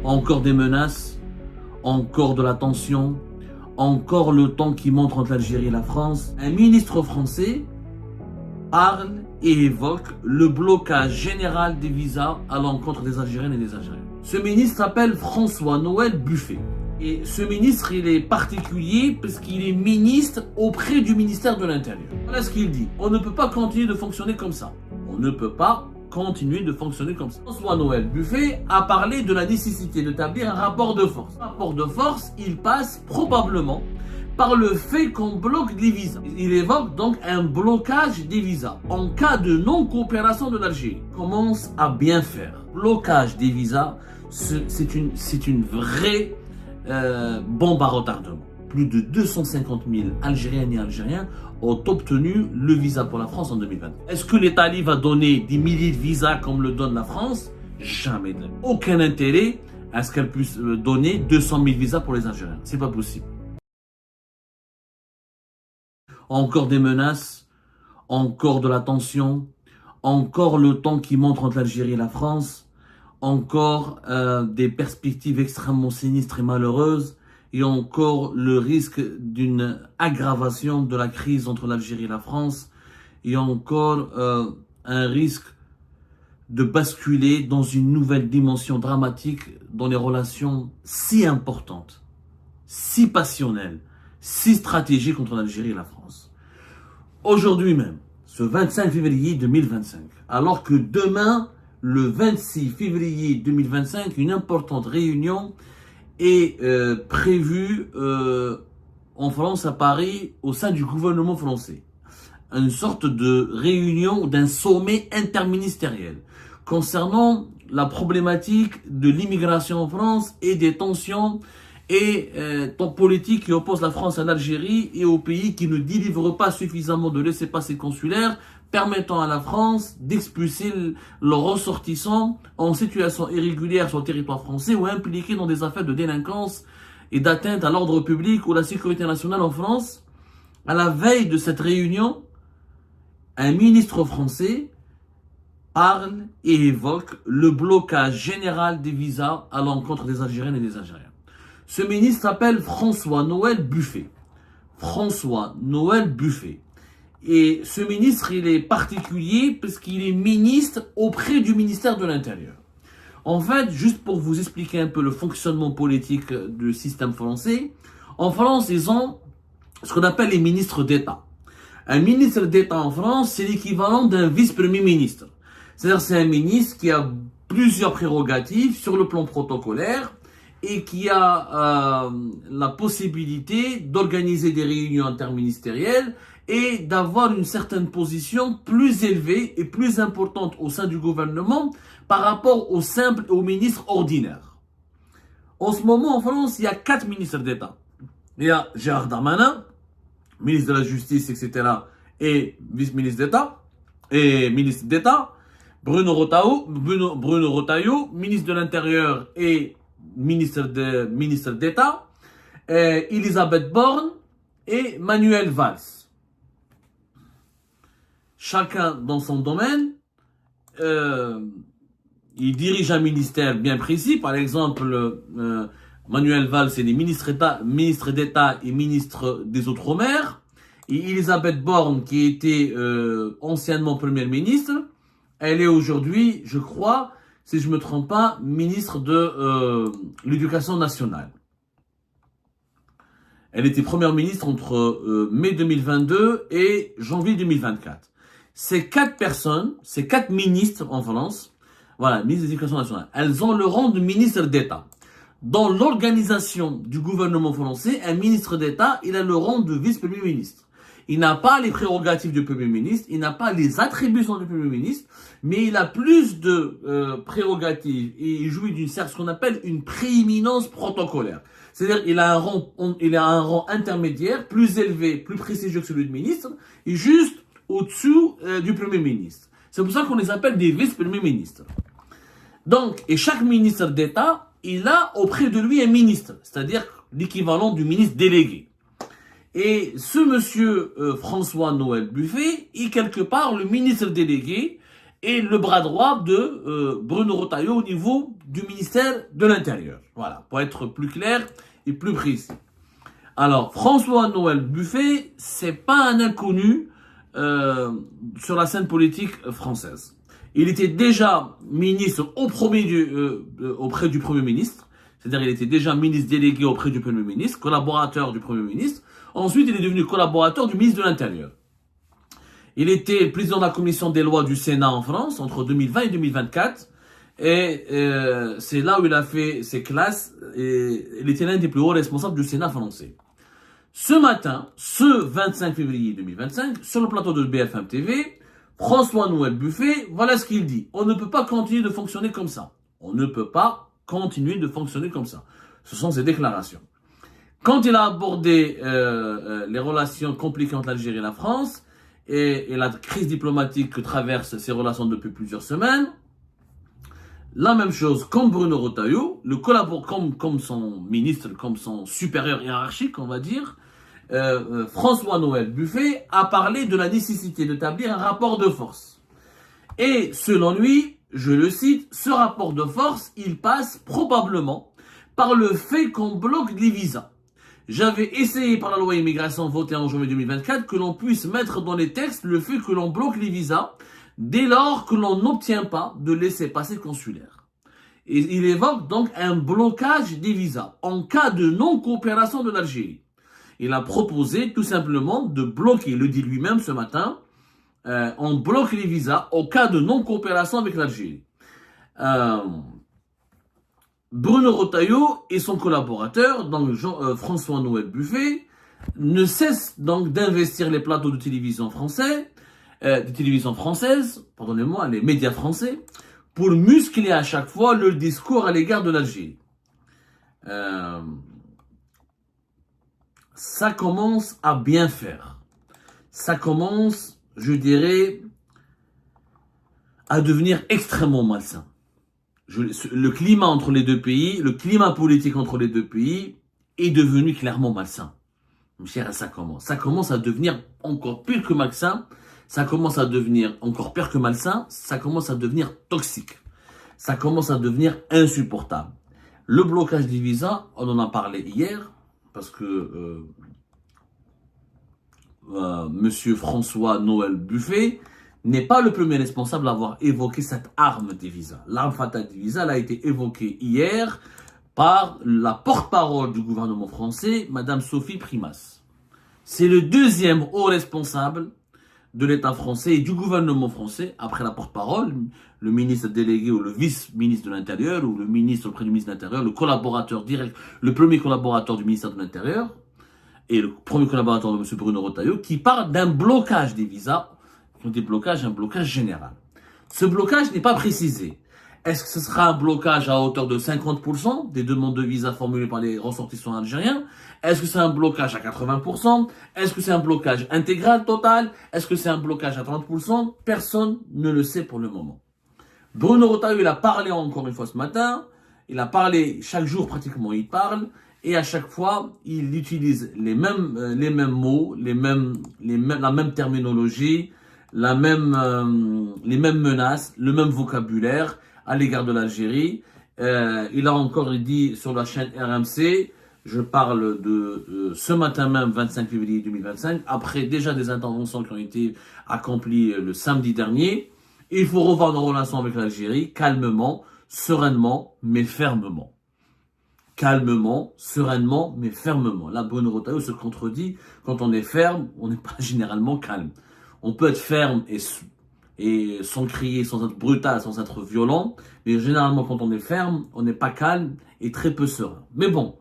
Encore des menaces, encore de la tension, encore le temps qui monte entre l'Algérie et la France. Un ministre français parle et évoque le blocage général des visas à l'encontre des Algériennes et des Algériens. Ce ministre s'appelle François-Noël Buffet. Et ce ministre, il est particulier parce qu'il est ministre auprès du ministère de l'Intérieur. Voilà ce qu'il dit. On ne peut pas continuer de fonctionner comme ça. On ne peut pas continuer de fonctionner comme ça. François-Noël Buffet a parlé de la nécessité d'établir un rapport de force. Un rapport de force, il passe probablement par le fait qu'on bloque les visas. Il évoque donc un blocage des visas en cas de non-coopération de l'Algérie. Commence à bien faire. Blocage des visas, c'est une vraie bombe à retardement. Plus de 250 000 Algériennes et Algériens ont obtenu le visa pour la France en 2020. Est-ce que l'Italie va donner des milliers de visas comme le donne la France? Jamais de la vie. Aucun intérêt à ce qu'elle puisse donner 200 000 visas pour les Algériens. C'est pas possible. Encore des menaces, encore de la tension, encore le temps qui monte entre l'Algérie et la France, encore des perspectives extrêmement sinistres et malheureuses, et encore le risque d'une aggravation de la crise entre l'Algérie et la France, et encore un risque de basculer dans une nouvelle dimension dramatique dans les relations si importantes, si passionnelles, si stratégiques entre l'Algérie et la France. Aujourd'hui même, ce 25 février 2025, alors que demain, le 26 février 2025, une importante réunion est prévue en France, à Paris, au sein du gouvernement français. Une sorte de réunion, d'un sommet interministériel concernant la problématique de l'immigration en France et des tensions et politiques qui opposent la France à l'Algérie et aux pays qui ne délivrent pas suffisamment de laissez-passer consulaires permettant à la France d'expulser leurs ressortissants en situation irrégulière sur le territoire français ou impliqués dans des affaires de délinquance et d'atteinte à l'ordre public ou la sécurité nationale en France. À la veille de cette réunion, un ministre français parle et évoque le blocage général des visas à l'encontre des Algériennes et des Algériens. Ce ministre s'appelle François-Noël Buffet. François-Noël Buffet. Et ce ministre, il est particulier parce qu'il est ministre auprès du ministère de l'Intérieur. En fait, juste pour vous expliquer un peu le fonctionnement politique du système français, en France, ils ont ce qu'on appelle les ministres d'État. Un ministre d'État en France, c'est l'équivalent d'un vice-premier ministre. C'est-à-dire c'est un ministre qui a plusieurs prérogatives sur le plan protocolaire et qui a la possibilité d'organiser des réunions interministérielles et d'avoir une certaine position plus élevée et plus importante au sein du gouvernement par rapport aux ministres ordinaires. En ce moment, en France, il y a 4 ministres d'État. Il y a Gérard Darmanin, ministre de la Justice, etc., et vice-ministre d'État, et ministre d'État, Bruno Retailleau, ministre de l'Intérieur et ministre d'État, Elisabeth Borne et Manuel Valls. Chacun dans son domaine, il dirige un ministère bien précis. Par exemple, Manuel Valls est ministre d'État et ministre des Outre-mer. Et Elisabeth Borne, qui était anciennement première ministre, elle est aujourd'hui, je crois, si je ne me trompe pas, ministre de l'Éducation nationale. Elle était première ministre entre mai 2022 et janvier 2024. Ces 4 personnes, ces 4 ministres en France, voilà, ministre de l'Éducation nationale, elles ont le rang de ministre d'État. Dans l'organisation du gouvernement français, un ministre d'État, il a le rang de vice-premier ministre. Il n'a pas les prérogatives du Premier ministre, il n'a pas les attributions du Premier ministre, mais il a plus de prérogatives et il jouit d'une ce qu'on appelle une prééminence protocolaire. C'est-à-dire il a un rang intermédiaire, plus élevé, plus prestigieux que celui de ministre, et juste au-dessous du Premier ministre. C'est pour ça qu'on les appelle des vice-premiers ministres. Donc, et chaque ministre d'État, il a auprès de lui un ministre, c'est-à-dire l'équivalent du ministre délégué. Et ce monsieur François-Noël Buffet est quelque part le ministre délégué et le bras droit de Bruno Retailleau au niveau du ministère de l'Intérieur. Voilà, pour être plus clair et plus précis. Alors, François-Noël Buffet, c'est pas un inconnu sur la scène politique française. Il était déjà ministre auprès du Premier ministre, c'est-à-dire il était déjà ministre délégué auprès du Premier ministre, collaborateur du Premier ministre. Ensuite, il est devenu collaborateur du ministre de l'Intérieur. Il était président de la commission des lois du Sénat en France entre 2020 et 2024. Et c'est là où il a fait ses classes. Et il était l'un des plus hauts responsables du Sénat français. Ce matin, ce 25 février 2025, sur le plateau de BFM TV, François-Noël Buffet, voilà ce qu'il dit. On ne peut pas continuer de fonctionner comme ça. On ne peut pas continuer de fonctionner comme ça. Ce sont ses déclarations. Quand il a abordé les relations compliquées entre l'Algérie et la France, et la crise diplomatique que traversent ces relations depuis plusieurs semaines, la même chose, comme Bruno Retailleau, comme son ministre, comme son supérieur hiérarchique, on va dire, François-Noël Buffet a parlé de la nécessité d'établir un rapport de force. Et selon lui, je le cite, ce rapport de force, il passe probablement par le fait qu'on bloque les visas. J'avais essayé par la loi immigration votée en janvier 2024 que l'on puisse mettre dans les textes le fait que l'on bloque les visas dès lors que l'on n'obtient pas de laissez-passer consulaire. Et il évoque donc un blocage des visas en cas de non-coopération de l'Algérie. Il a proposé tout simplement de bloquer, il le dit lui-même ce matin, on bloque les visas au cas de non-coopération avec l'Algérie. Bruno Retailleau et son collaborateur, donc François-Noël Buffet, ne cessent donc d'investir les plateaux de télévision françaises, pardonnez-moi, les médias français, pour muscler à chaque fois le discours à l'égard de l'Algérie. Ça commence à bien faire. Ça commence, je dirais, à devenir extrêmement malsain. Le climat entre les deux pays, le climat politique entre les deux pays est devenu clairement malsain. Ça commence à devenir encore pire que malsain. Ça commence à devenir encore pire que malsain. Ça commence à devenir toxique. Ça commence à devenir insupportable. Le blocage des visas, on en a parlé hier, parce que Monsieur François-Noël Buffet n'est pas le premier responsable d'avoir évoqué cette arme des visas. L'arme fatale des visas a été évoquée hier par la porte-parole du gouvernement français, Madame Sophie Primas. C'est le deuxième haut responsable de l'État français et du gouvernement français, après la porte-parole, le ministre délégué ou le vice-ministre de l'Intérieur, ou le ministre auprès du ministre de l'Intérieur, le collaborateur direct, le premier collaborateur du ministère de l'Intérieur, et le premier collaborateur de M. Bruno Retailleau, qui parle d'un blocage des visas, un blocage général. Ce blocage n'est pas précisé. Est-ce que ce sera un blocage à hauteur de 50% des demandes de visa formulées par les ressortissants algériens? Est-ce que c'est un blocage à 80%? Est-ce que c'est un blocage intégral, total? Est-ce que c'est un blocage à 30%? Personne ne le sait pour le moment. Bruno Retailleau, il a parlé encore une fois ce matin. Il a parlé chaque jour pratiquement, il parle. Et à chaque fois, il utilise les mêmes mots, la même terminologie, les mêmes menaces, le même vocabulaire à l'égard de l'Algérie. Il a encore dit sur la chaîne RMC, je parle de ce matin même, 25 février 2025, après déjà des interventions qui ont été accomplies le samedi dernier, il faut revoir nos relations avec l'Algérie calmement, sereinement, mais fermement. Calmement, sereinement, mais fermement. Là, Bruno Retailleau se contredit. Quand on est ferme, on n'est pas généralement calme. On peut être ferme et sans crier, sans être brutal, sans être violent. Mais généralement, quand on est ferme, on n'est pas calme et très peu serein. Mais bon,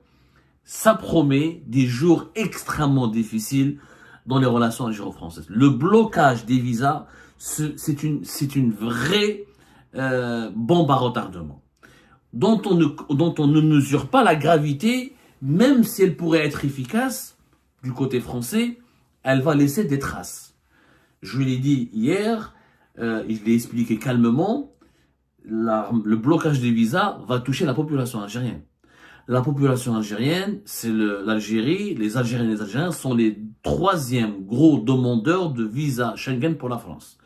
ça promet des jours extrêmement difficiles dans les relations algéro-françaises. Le blocage des visas, c'est une vraie bombe à retardement. Dont on ne mesure pas la gravité, même si elle pourrait être efficace, du côté français, elle va laisser des traces. Je l'ai dit hier, je l'ai expliqué calmement, le blocage des visas va toucher la population algérienne. La population algérienne, c'est l'Algérie, les Algériens et les Algériens sont les troisièmes gros demandeurs de visa Schengen pour la France.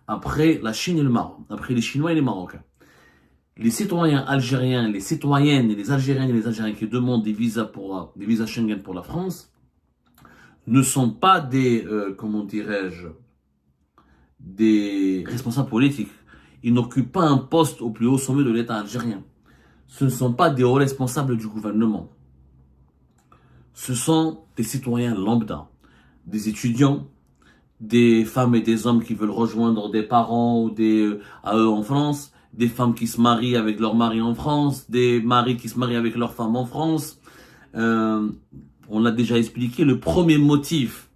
après la Chine et le Maroc, après les Chinois et les Marocains. Les citoyens algériens, les citoyennes et les Algériennes et les Algériens qui demandent des visas Schengen pour la France ne sont pas des, comment dirais-je, des responsables politiques. Ils n'occupent pas un poste au plus haut sommet de l'État algérien. Ce ne sont pas des hauts responsables du gouvernement. Ce sont des citoyens lambda, des étudiants, des femmes et des hommes qui veulent rejoindre des parents ou à eux en France, des femmes qui se marient avec leur mari en France, des maris qui se marient avec leur femme en France. On l'a déjà expliqué, le premier motif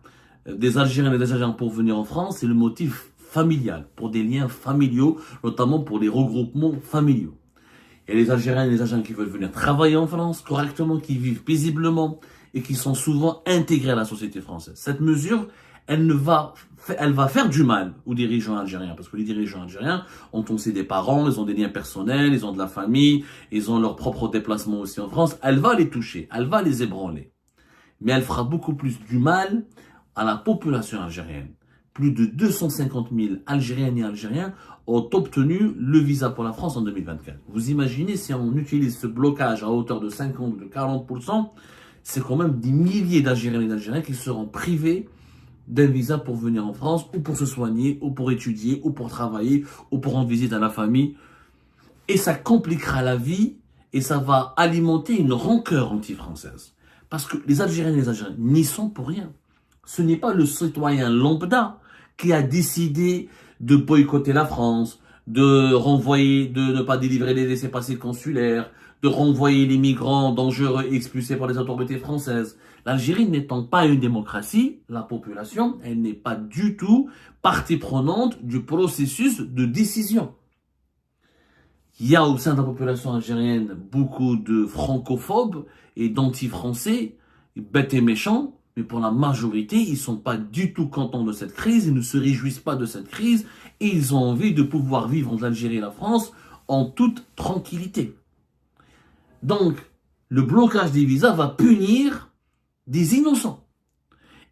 des Algériens et des Algériens pour venir en France, c'est le motif familial, pour des liens familiaux, notamment pour les regroupements familiaux. Et les Algériens et les Algériens qui veulent venir travailler en France correctement, qui vivent paisiblement et qui sont souvent intégrés à la société française. Cette mesure, elle va faire du mal aux dirigeants algériens, parce que les dirigeants algériens ont aussi des parents, ils ont des liens personnels, ils ont de la famille, ils ont leur propre déplacement aussi en France. Elle va les toucher, elle va les ébranler. Mais elle fera beaucoup plus du mal à la population algérienne. Plus de 250 000 Algériennes et Algériens ont obtenu le visa pour la France en 2024. Vous imaginez si on utilise ce blocage à hauteur de 50 ou de 40%, c'est quand même des milliers d'Algériennes et d'Algériens qui seront privés d'un visa pour venir en France, ou pour se soigner, ou pour étudier, ou pour travailler, ou pour rendre visite à la famille. Et ça compliquera la vie, et ça va alimenter une rancœur anti-française. Parce que les Algériens et les Algériens n'y sont pour rien. Ce n'est pas le citoyen lambda qui a décidé de boycotter la France, de renvoyer, de ne pas délivrer les laissez-passer consulaires, de renvoyer les migrants dangereux expulsés par les autorités françaises. L'Algérie n'étant pas une démocratie, la population, elle n'est pas du tout partie prenante du processus de décision. Il y a au sein de la population algérienne beaucoup de francophobes et d'anti-français, bêtes et méchants, mais pour la majorité, ils ne sont pas du tout contents de cette crise, ils ne se réjouissent pas de cette crise, et ils ont envie de pouvoir vivre entre l'Algérie et la France en toute tranquillité. Donc, le blocage des visas va punir des innocents.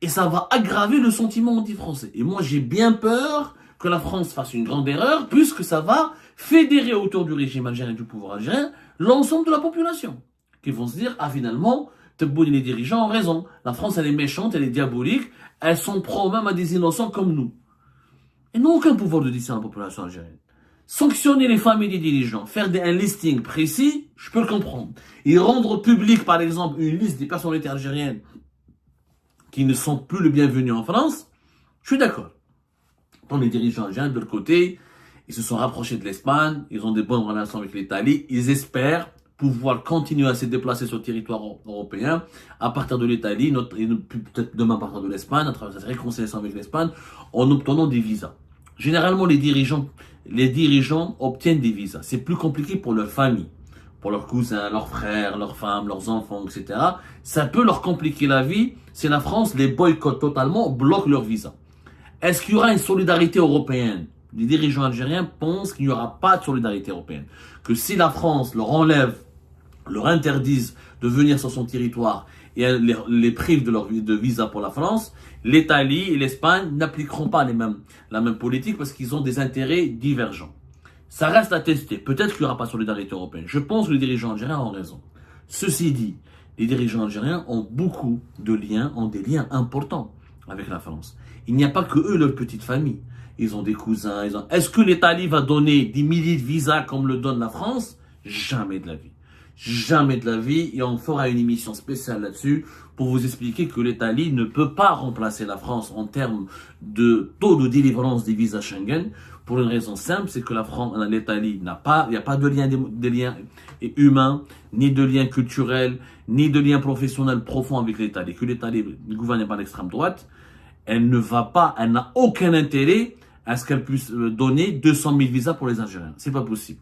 Et ça va aggraver le sentiment anti-français. Et moi, j'ai bien peur que la France fasse une grande erreur, puisque ça va fédérer autour du régime algérien et du pouvoir algérien l'ensemble de la population. Qui vont se dire, ah finalement, Tebboune et les dirigeants ont raison. La France, elle est méchante, elle est diabolique, elles sont pro même à des innocents comme nous. Ils n'ont aucun pouvoir de décider à la population algérienne. Sanctionner les familles des dirigeants, faire un listing précis, je peux le comprendre. Et rendre public, par exemple, une liste des personnalités algériennes qui ne sont plus le bienvenu en France, je suis d'accord. Dans les dirigeants algériens, de leur côté, ils se sont rapprochés de l'Espagne, ils ont des bonnes relations avec l'Italie, ils espèrent pouvoir continuer à se déplacer sur le territoire européen à partir de l'Italie, et peut-être demain à partir de l'Espagne, à travers cette réconciliation avec l'Espagne, en obtenant des visas. Généralement, les dirigeants obtiennent des visas. C'est plus compliqué pour leur famille, pour leurs cousins, leurs frères, leurs femmes, leurs enfants, etc. Ça peut leur compliquer la vie si la France les boycotte totalement, bloque leur visa. Est-ce qu'il y aura une solidarité européenne? Les dirigeants algériens pensent qu'il n'y aura pas de solidarité européenne. Que si la France leur enlève, leur interdise de venir sur son territoire et les prive de visa pour la France, l'Italie et l'Espagne n'appliqueront pas la même politique parce qu'ils ont des intérêts divergents. Ça reste à tester. Peut-être qu'il n'y aura pas de solidarité européenne. Je pense que les dirigeants algériens ont raison. Ceci dit, les dirigeants algériens ont beaucoup de liens, ont des liens importants avec la France. Il n'y a pas que eux, leur petite famille. Ils ont des cousins. Est-ce que l'Italie va donner des milliers de visas comme le donne la France? Jamais de la vie. Jamais de la vie. Et on fera une émission spéciale là-dessus pour vous expliquer que l'Italie ne peut pas remplacer la France en termes de taux de délivrance des visas Schengen. Pour une raison simple, c'est que l'Italie il n'y a pas de lien humain, ni de lien culturel, ni de lien professionnel profond avec l'Italie. Que l'Italie est gouvernée par l'extrême droite, elle n'a aucun intérêt à ce qu'elle puisse donner 200 000 visas pour les Algériens. C'est pas possible.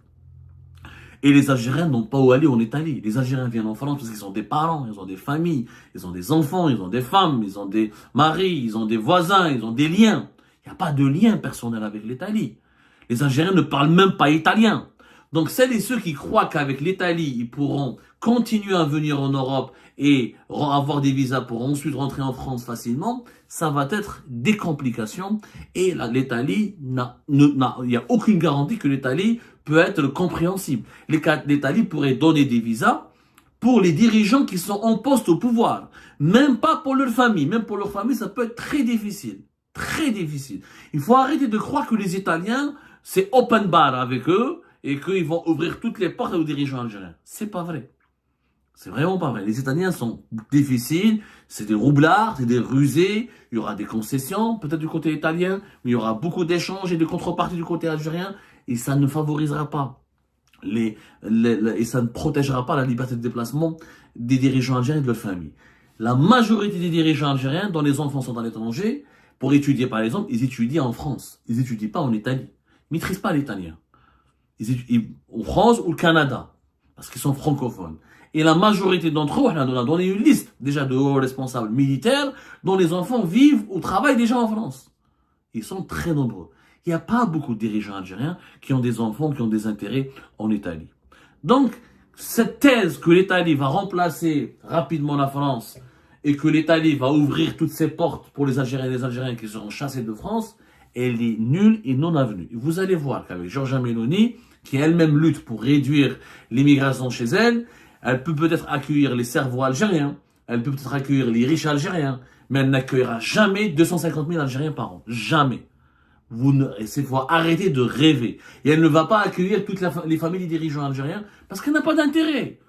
Et les Algériens n'ont pas où aller en Italie. Les Algériens viennent en France parce qu'ils ont des parents, ils ont des familles, ils ont des enfants, ils ont des femmes, ils ont des maris, ils ont des voisins, ils ont des liens. Il n'y a pas de lien personnel avec l'Italie. Les Algériens ne parlent même pas italien. Donc celles et ceux qui croient qu'avec l'Italie, ils pourront continuer à venir en Europe et avoir des visas pour ensuite rentrer en France facilement, ça va être des complications. Et l'Italie il n'y a aucune garantie que l'Italie peut être compréhensible. L'Italie pourrait donner des visas pour les dirigeants qui sont en poste au pouvoir. Même pas pour leur famille. Même pour leur famille, ça peut être très difficile. Très difficile. Il faut arrêter de croire que les Italiens, c'est open bar avec eux et qu'ils vont ouvrir toutes les portes aux dirigeants algériens. C'est pas vrai. C'est vraiment pas vrai. Les Italiens sont difficiles, c'est des roublards, c'est des rusés, il y aura des concessions, peut-être du côté italien, mais il y aura beaucoup d'échanges et de contreparties du côté algérien, et ça ne favorisera pas et ça ne protégera pas la liberté de déplacement des dirigeants algériens et de leur famille. La majorité des dirigeants algériens, dont les enfants sont à l'étranger, pour étudier par exemple, ils étudient en France, ils n'étudient pas en Italie, ils ne maîtrisent pas l'italien. Ils étudient en France ou au Canada, parce qu'ils sont francophones. Et la majorité d'entre eux, on a donné une liste déjà de hauts responsables militaires dont les enfants vivent ou travaillent déjà en France. Ils sont très nombreux. Il n'y a pas beaucoup de dirigeants algériens qui ont des enfants, qui ont des intérêts en Italie. Donc, cette thèse que l'Italie va remplacer rapidement la France et que l'Italie va ouvrir toutes ses portes pour les Algériens et les Algériens qui seront chassés de France, elle est nulle et non avenue. Vous allez voir qu'avec Giorgia Meloni, qui elle-même lutte pour réduire l'immigration chez elle, elle peut peut-être accueillir les cerveaux algériens, elle peut peut-être accueillir les riches algériens, mais elle n'accueillera jamais 250 000 Algériens par an. Jamais. Il faut arrêter de rêver. Et elle ne va pas accueillir toutes les familles des dirigeants algériens parce qu'elle n'a pas d'intérêt.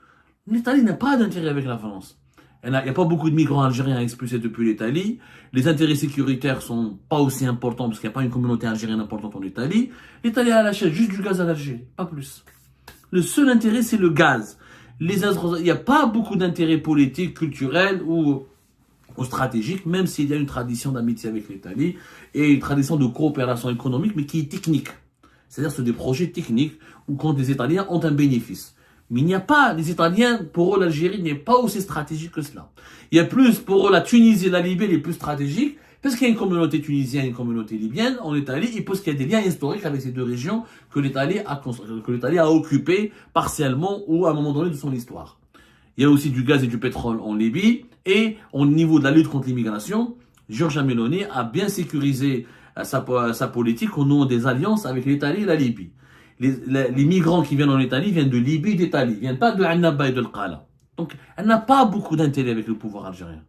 L'Italie n'a pas d'intérêt avec la France. Il n'y a pas beaucoup de migrants algériens expulsés depuis l'Italie. Les intérêts sécuritaires sont pas aussi importants parce qu'il n'y a pas une communauté algérienne importante en Italie. L'Italie achète juste du gaz à l'Algérie, pas plus. Le seul intérêt, c'est le gaz. Il n'y a pas beaucoup d'intérêt politique, culturel ou stratégique, même s'il y a une tradition d'amitié avec l'Italie et une tradition de coopération économique, mais qui est technique. C'est-à-dire c'est des projets techniques où quand les Italiens ont un bénéfice. Mais il n'y a pas, les Italiens, pour eux, l'Algérie n'est pas aussi stratégique que cela. Il y a plus, pour eux, la Tunisie et la Libye les plus stratégiques, parce qu'il y a une communauté tunisienne et une communauté libyenne en Italie, et parce qu'il y a des liens historiques avec ces deux régions que l'Italie a occupées partiellement ou à un moment donné de son histoire. Il y a aussi du gaz et du pétrole en Libye, et au niveau de la lutte contre l'immigration, Giorgia Meloni a bien sécurisé sa politique au nom des alliances avec l'Italie et la Libye. Les migrants qui viennent en Italie viennent de Libye et d'Italie, ils ne viennent pas de Annaba et de Qala. Donc, elle n'a pas beaucoup d'intérêt avec le pouvoir algérien.